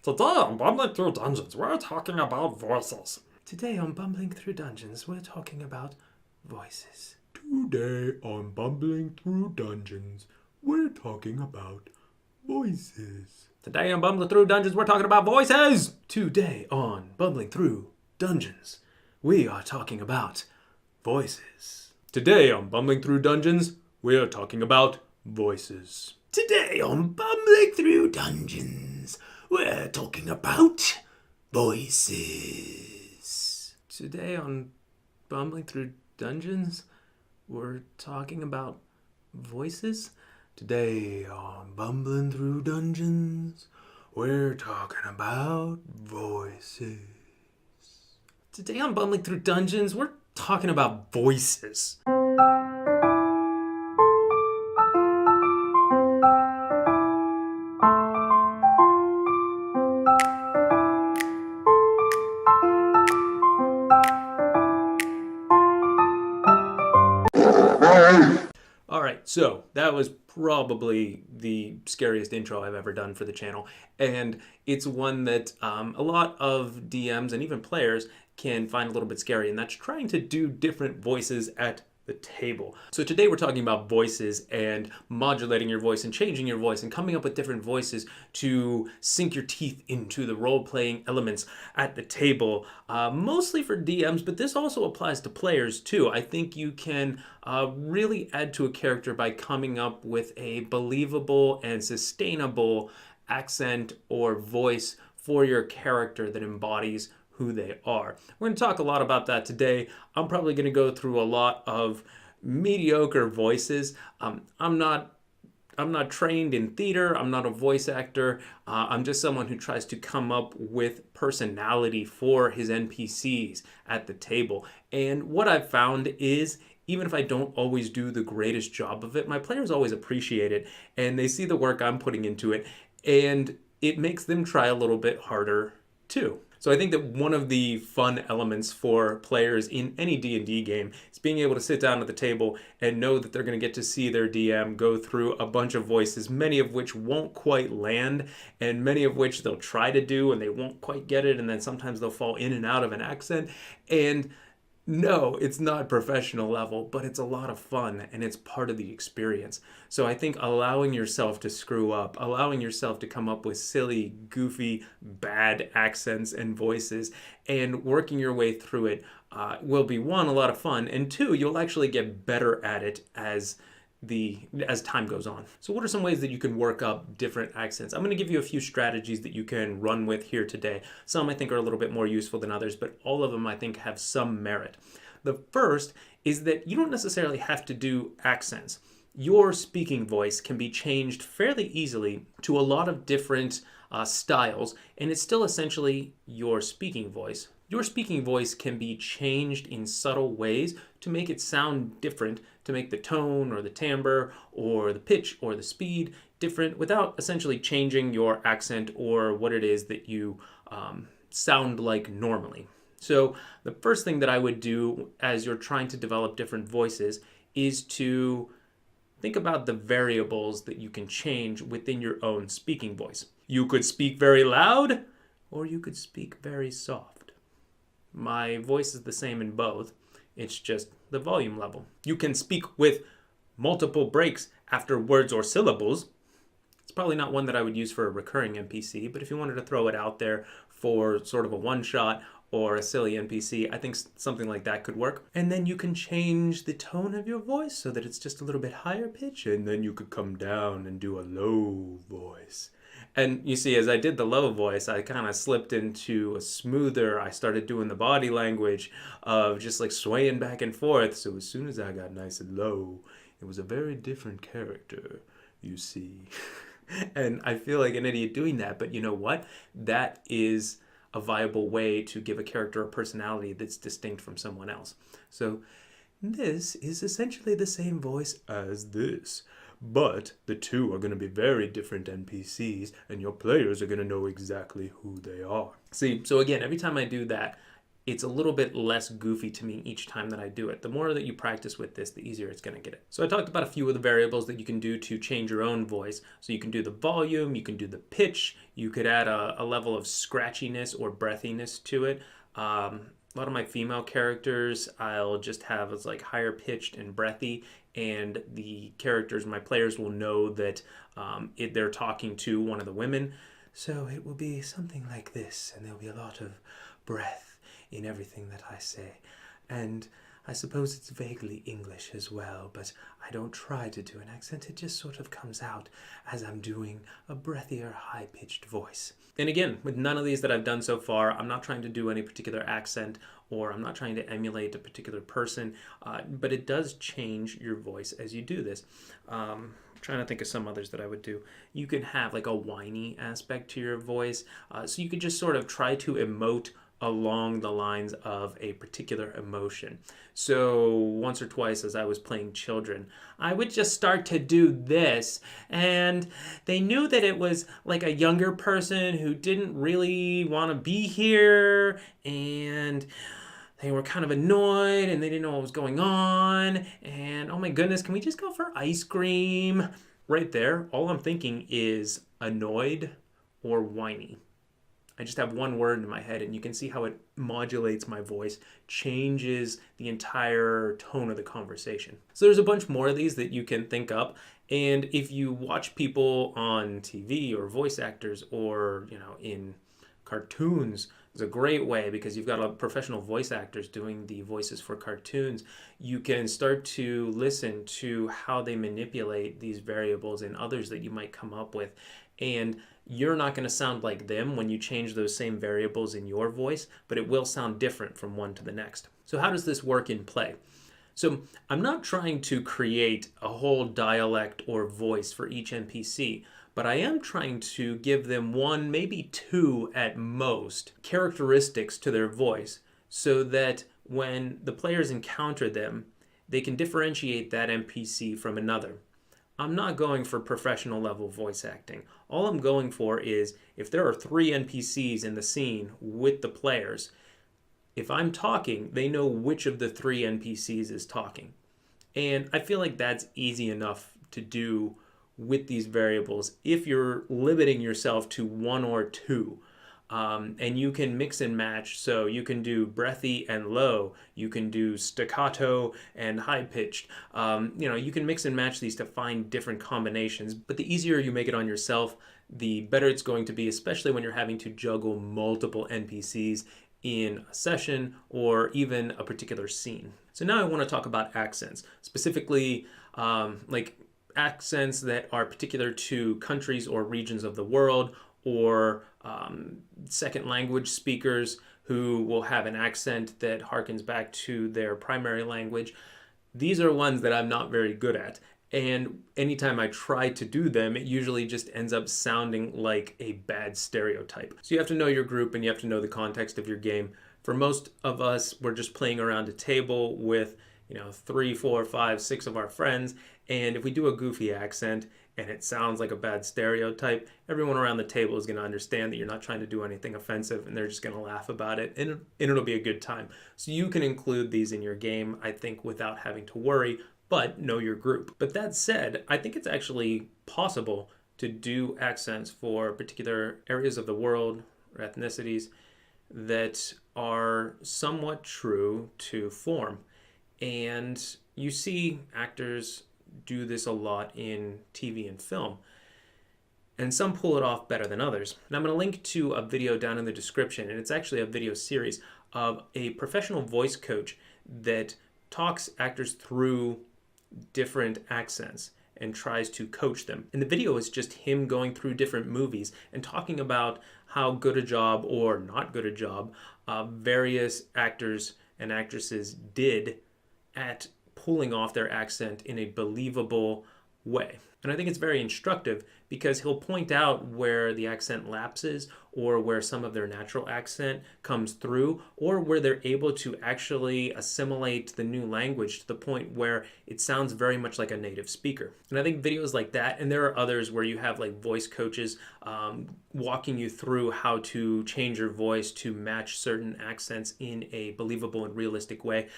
Today on Bumbling Through Dungeons, we're talking about voices. Today on Bumbling Through Dungeons, we're talking about voices. Today on Bumbling Through Dungeons, we're talking about voices. Today on Bumbling Through Dungeons, we're talking about voices. Today on Bumbling Through Dungeons, we are talking about voices. Today on Bumbling Through Dungeons, we're talking about voices. Today on Bumbling Through Dungeons, we're talking about voices. Today on Bumbling Through Dungeons, we're talking about voices. Today on Bumbling Through Dungeons, we're talking about voices. Today on Bumbling Through Dungeons, we're talking about voices. Alright, so that was probably the scariest intro I've ever done for the channel, and it's one that a lot of DMs and even players can find a little bit scary, and that's trying to do different voices at the table. So today we're talking about voices and modulating your voice and changing your voice and coming up with different voices to sink your teeth into the role-playing elements at the table, mostly for DMs, but this also applies to players too. I think you can really add to a character by coming up with a believable and sustainable accent or voice for your character that embodies who they are. We're going to talk a lot about that today. I'm probably going to go through a lot of mediocre voices. I'm not trained in theater. I'm not a voice actor. I'm just someone who tries to come up with personality for his NPCs at the table. And what I've found is, even if I don't always do the greatest job of it, my players always appreciate it, and they see the work I'm putting into it, and it makes them try a little bit harder too. So I think that one of the fun elements for players in any D&D game is being able to sit down at the table and know that they're going to get to see their DM go through a bunch of voices, many of which won't quite land, and many of which they'll try to do and they won't quite get it, and then sometimes they'll fall in and out of an accent. And no, it's not professional level, but it's a lot of fun and it's part of the experience. So I think allowing yourself to screw up, allowing yourself to come up with silly, goofy, bad accents and voices, and working your way through it will be, one, a lot of fun, and two, you'll actually get better at it as time goes on. So what are some ways that you can work up different accents? I'm going to give you a few strategies that you can run with here today. Some I think are a little bit more useful than others, but all of them I think have some merit. The first is that you don't necessarily have to do accents. Your speaking voice can be changed fairly easily to a lot of different styles, and it's still essentially your speaking voice. Your speaking voice can be changed in subtle ways to make it sound different, to make the tone or the timbre or the pitch or the speed different without essentially changing your accent or what it is that you sound like normally. So the first thing that I would do as you're trying to develop different voices is to think about the variables that you can change within your own speaking voice. You could speak very loud, or you could speak very soft. My voice is the same in both. It's just the volume level. You can speak with multiple breaks after words or syllables. It's probably not one that I would use for a recurring NPC, but if you wanted to throw it out there for sort of a one-shot or a silly NPC, I think something like that could work. And then you can change the tone of your voice so that it's just a little bit higher pitch, and then you could come down and do a low voice. And you see, as I did the low voice, I kind of slipped into a smoother, I started doing the body language of just like swaying back and forth. So as soon as I got nice and low, it was a very different character, you see. And I feel like an idiot doing that, but you know what? That is a viable way to give a character a personality that's distinct from someone else. So this is essentially the same voice as this, but the two are going to be very different NPCs, and your players are going to know exactly who they are. See, so again, every time I do that, it's a little bit less goofy to me each time that I do it. The more that you practice with this, the easier it's going to get it. So I talked about a few of the variables that you can do to change your own voice. So you can do the volume, you can do the pitch, you could add a level of scratchiness or breathiness to it. A lot of my female characters, I'll just have as like higher pitched and breathy, and the characters, my players, will know that they're talking to one of the women. So it will be something like this, and there'll be a lot of breath in everything that I say. And I suppose it's vaguely English as well, but I don't try to do an accent. It just sort of comes out as I'm doing a breathier, high-pitched voice. And again, with none of these that I've done so far, I'm not trying to do any particular accent, or I'm not trying to emulate a particular person, but it does change your voice as you do this. Trying to think of some others that I would do. You can have like a whiny aspect to your voice, so you could just sort of try to emote along the lines of a particular emotion. So once or twice as I was playing children, I would just start to do this, and they knew that it was like a younger person who didn't really want to be here, and they were kind of annoyed and they didn't know what was going on, and oh my goodness, can we just go for ice cream? Right there, all I'm thinking is annoyed or whiny. I just have one word in my head, and you can see how it modulates my voice, changes the entire tone of the conversation. So there's a bunch more of these that you can think up, and if you watch people on TV or voice actors or, in cartoons, it's a great way because you've got a professional voice actors doing the voices for cartoons. You can start to listen to how they manipulate these variables and others that you might come up with. And you're not going to sound like them when you change those same variables in your voice, but it will sound different from one to the next. So how does this work in play? So I'm not trying to create a whole dialect or voice for each NPC, but I am trying to give them one, maybe two at most, characteristics to their voice so that when the players encounter them, they can differentiate that NPC from another. I'm not going for professional level voice acting. All I'm going for is if there are 3 NPCs in the scene with the players, if I'm talking, they know which of the 3 NPCs is talking. And I feel like that's easy enough to do with these variables if you're limiting yourself to 1 or 2. And you can mix and match, so you can do breathy and low, you can do staccato and high-pitched. You can mix and match these to find different combinations, but the easier you make it on yourself, the better it's going to be, especially when you're having to juggle multiple NPCs in a session or even a particular scene. So now I want to talk about accents, specifically like accents that are particular to countries or regions of the world, or second language speakers who will have an accent that harkens back to their primary language. These are ones that I'm not very good at. And anytime I try to do them, it usually just ends up sounding like a bad stereotype. So you have to know your group and you have to know the context of your game. For most of us, we're just playing around a table with 3, 4, 5, 6 of our friends. And if we do a goofy accent and it sounds like a bad stereotype, everyone around the table is going to understand that you're not trying to do anything offensive, and they're just going to laugh about it, and it'll be a good time. So you can include these in your game, I think, without having to worry, but know your group. But that said, I think it's actually possible to do accents for particular areas of the world or ethnicities that are somewhat true to form. And you see actors do this a lot in TV and film, and some pull it off better than others. And I'm going to link to a video down in the description, and it's actually a video series of a professional voice coach that talks actors through different accents and tries to coach them. And the video is just him going through different movies and talking about how good a job or not good a job various actors and actresses did at pulling off their accent in a believable way. And I think it's very instructive because he'll point out where the accent lapses or where some of their natural accent comes through, or where they're able to actually assimilate the new language to the point where it sounds very much like a native speaker. And I think videos like that, and there are others where you have like voice coaches walking you through how to change your voice to match certain accents in a believable and realistic way.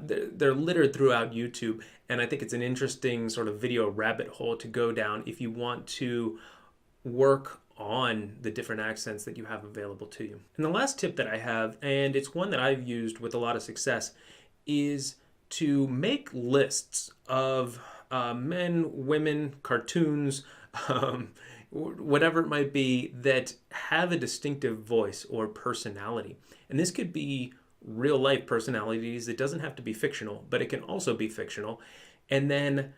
They're littered throughout YouTube, and I think it's an interesting sort of video rabbit hole to go down if you want to work on the different accents that you have available to you. And the last tip that I have, and it's one that I've used with a lot of success, is to make lists of men, women, cartoons, whatever it might be, that have a distinctive voice or personality. And this could be real life personalities. It doesn't have to be fictional, but it can also be fictional. And then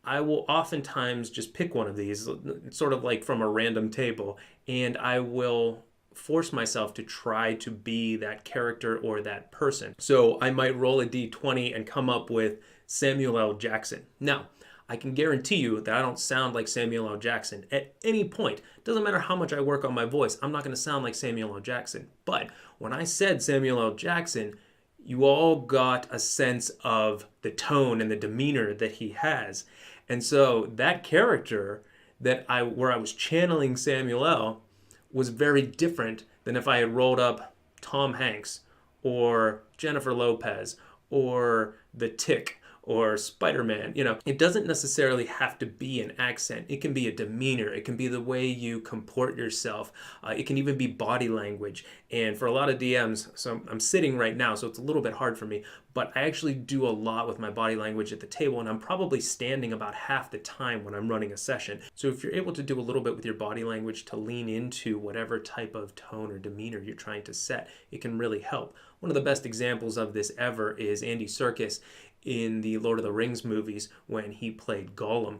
I will oftentimes just pick one of these, sort of like from a random table, and I will force myself to try to be that character or that person. So I might roll a d20 and come up with Samuel L. Jackson. Now, I can guarantee you that I don't sound like Samuel L. Jackson at any point. Doesn't matter how much I work on my voice, I'm not going to sound like Samuel L. Jackson. But when I said Samuel L. Jackson, you all got a sense of the tone and the demeanor that he has. And so that character where I was channeling Samuel L. was very different than if I had rolled up Tom Hanks or Jennifer Lopez or The Tick or Spider-Man. It doesn't necessarily have to be an accent. It can be a demeanor. It can be the way you comport yourself. It can even be body language. And for a lot of DMs, so I'm sitting right now, so it's a little bit hard for me, but I actually do a lot with my body language at the table, and I'm probably standing about half the time when I'm running a session. So if you're able to do a little bit with your body language to lean into whatever type of tone or demeanor you're trying to set, it can really help. One of the best examples of this ever is Andy Serkis in the Lord of the Rings movies when he played Gollum.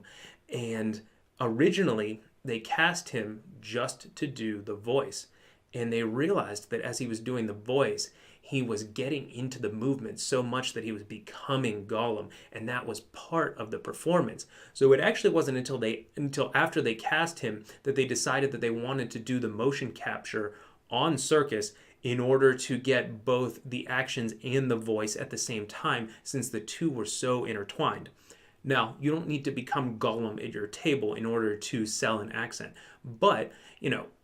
And originally, they cast him just to do the voice. And they realized that as he was doing the voice, he was getting into the movement so much that he was becoming Gollum, and that was part of the performance. So it actually wasn't until after they cast him that they decided that they wanted to do the motion capture on Serkis in order to get both the actions and the voice at the same time, since the two were so intertwined. Now, you don't need to become Gollum at your table in order to sell an accent, but,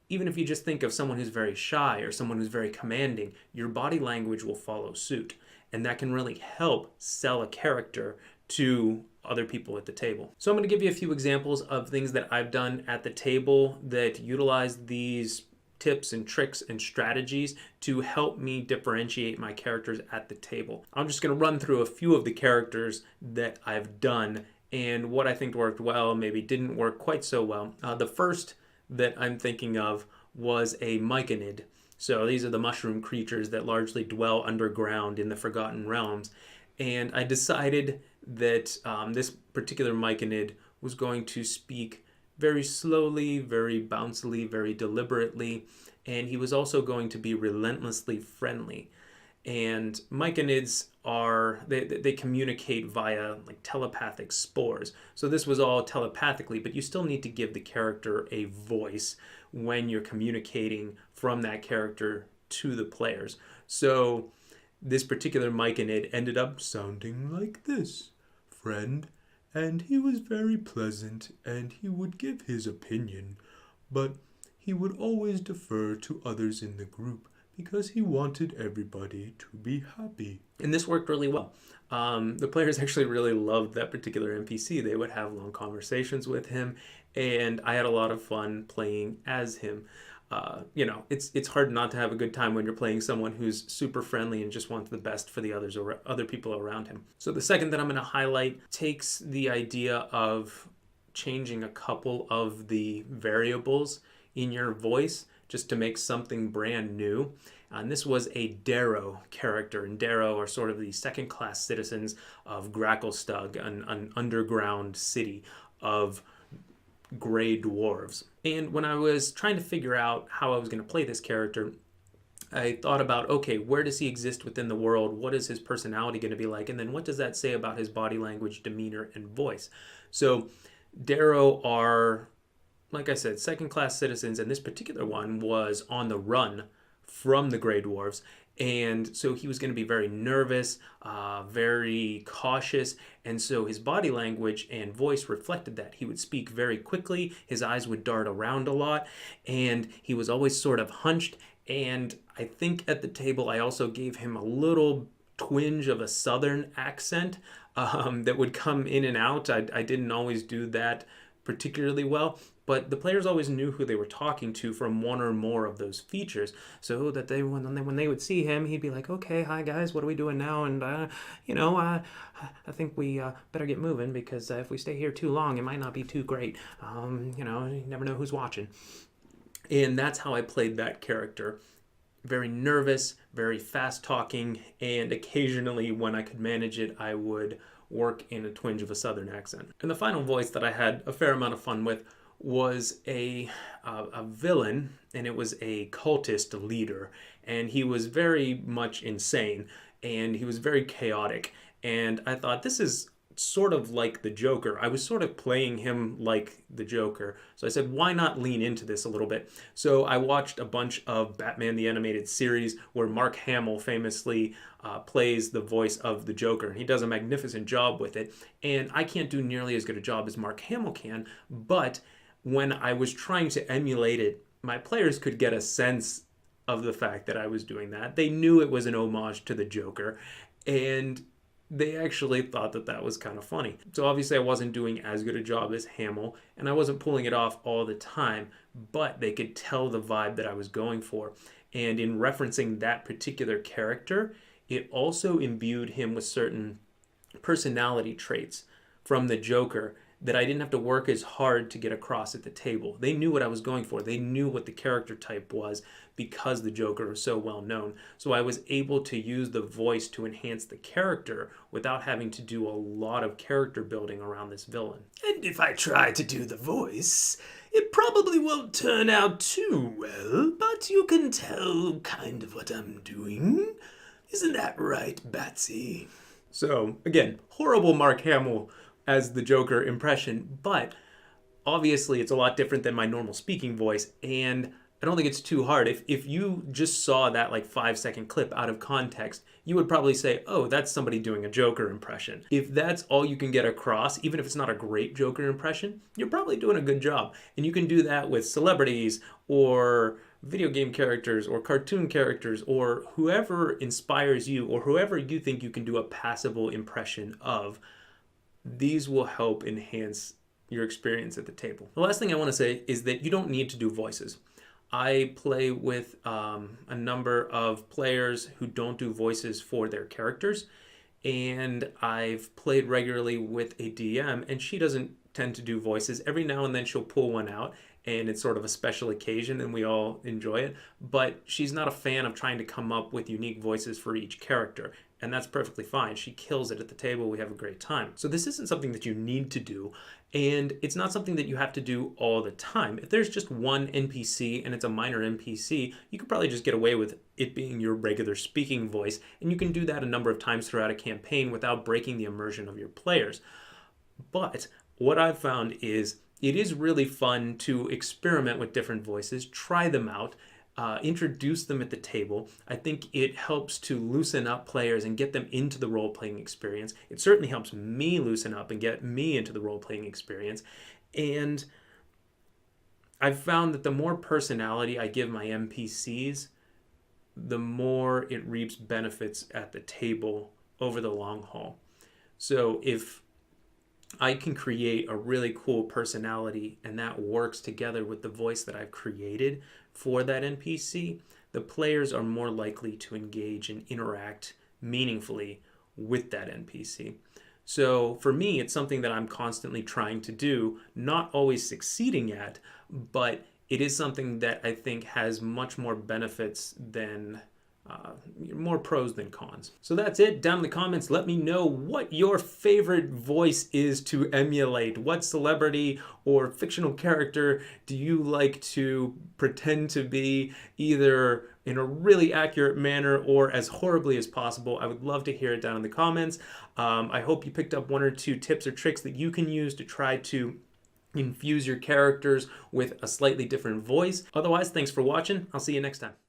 even if you just think of someone who's very shy or someone who's very commanding, your body language will follow suit, and that can really help sell a character to other people at the table. So I'm going to give you a few examples of things that I've done at the table that utilize these tips and tricks and strategies to help me differentiate my characters at the table. I'm just going to run through a few of the characters that I've done and what I think worked well, maybe didn't work quite so well. The first that I'm thinking of was a myconid. So these are the mushroom creatures that largely dwell underground in the Forgotten Realms. And I decided that this particular myconid was going to speak very slowly, very bouncily, very deliberately, and he was also going to be relentlessly friendly. And myconids they communicate via like telepathic spores. So this was all telepathically, but you still need to give the character a voice when you're communicating from that character to the players. So this particular myconid ended up sounding like this: friend, and he was very pleasant, and he would give his opinion, but he would always defer to others in the group because he wanted everybody to be happy. And this worked really well. The players actually really loved that particular NPC. They would have long conversations with him, and I had a lot of fun playing as him. It's hard not to have a good time when you're playing someone who's super friendly and just wants the best for the other people around him. So the second that I'm going to highlight takes the idea of changing a couple of the variables in your voice just to make something brand new. And this was a Darrow character, and Darrow are sort of the second-class citizens of Gracklestug, an underground city of gray dwarves. And when I was trying to figure out how I was going to play this character, I thought about, okay, where does he exist within the world? What is his personality going to be like? And then what does that say about his body language, demeanor, and voice? So Darrow are like I said, second-class citizens, and this particular one was on the run from the Grey Dwarves. And so he was going to be very nervous, very cautious. And so his body language and voice reflected that. He would speak very quickly, his eyes would dart around a lot, and he was always sort of hunched. And I think at the table, I also gave him a little twinge of a southern accent that would come in and out. I didn't always do that particularly well, but the players always knew who they were talking to from one or more of those features, so that when they would see him, he'd be like, "Okay, hi guys, what are we doing now?" And I think we better get moving, because if we stay here too long, it might not be too great. You never know who's watching. And that's how I played that character. Very nervous, very fast talking, and occasionally when I could manage it, I would work in a twinge of a southern accent. And the final voice that I had a fair amount of fun with was a villain, and it was a cultist leader, and he was very much insane, and he was very chaotic, and I thought, this is sort of like the Joker. I was sort of playing him like the Joker. So I said, why not lean into this a little bit? So I watched a bunch of Batman the Animated Series where Mark Hamill famously plays the voice of the Joker. He does a magnificent job with it. And I can't do nearly as good a job as Mark Hamill can. But when I was trying to emulate it, my players could get a sense of the fact that I was doing that. They knew it was an homage to the Joker. And they actually thought that that was kind of funny. So obviously I wasn't doing as good a job as Hamill, and I wasn't pulling it off all the time, but they could tell the vibe that I was going for. And in referencing that particular character, it also imbued him with certain personality traits from the Joker that I didn't have to work as hard to get across at the table. They knew what I was going for. They knew what the character type was, because the Joker was so well known. So I was able to use the voice to enhance the character without having to do a lot of character building around this villain. And if I try to do the voice, it probably won't turn out too well, but you can tell kind of what I'm doing. Isn't that right, Batsy? So again, horrible Mark Hamill as the Joker impression, but obviously it's a lot different than my normal speaking voice, and I don't think it's too hard. If you just saw that like 5-second clip out of context, you would probably say, oh, that's somebody doing a Joker impression. If that's all you can get across, even if it's not a great Joker impression, you're probably doing a good job. And you can do that with celebrities or video game characters or cartoon characters or whoever inspires you or whoever you think you can do a passable impression of. These will help enhance your experience at the table. The last thing I want to say is that you don't need to do voices. I play with a number of players who don't do voices for their characters, and I've played regularly with a DM, and she doesn't tend to do voices. Every now and then she'll pull one out, and it's sort of a special occasion, and we all enjoy it, but she's not a fan of trying to come up with unique voices for each character. And that's perfectly fine. She kills it at the table. We have a great time. So this isn't something that you need to do, and it's not something that you have to do all the time. If there's just one NPC and it's a minor NPC, you could probably just get away with it being your regular speaking voice, and you can do that a number of times throughout a campaign without breaking the immersion of your players. But what I've found is it is really fun to experiment with different voices, try them out, introduce them at the table. I think it helps to loosen up players and get them into the role-playing experience. It certainly helps me loosen up and get me into the role-playing experience. And I've found that the more personality I give my NPCs, the more it reaps benefits at the table over the long haul. So if I can create a really cool personality and that works together with the voice that I've created for that NPC, the players are more likely to engage and interact meaningfully with that NPC. So for me, it's something that I'm constantly trying to do, not always succeeding at, but it is something that I think has much more benefits than more pros than cons. So that's it. Down in the comments, let me know what your favorite voice is to emulate. What celebrity or fictional character do you like to pretend to be, either in a really accurate manner or as horribly as possible? I would love to hear it down in the comments. I hope you picked up one or two tips or tricks that you can use to try to infuse your characters with a slightly different voice. Otherwise, thanks for watching. I'll see you next time.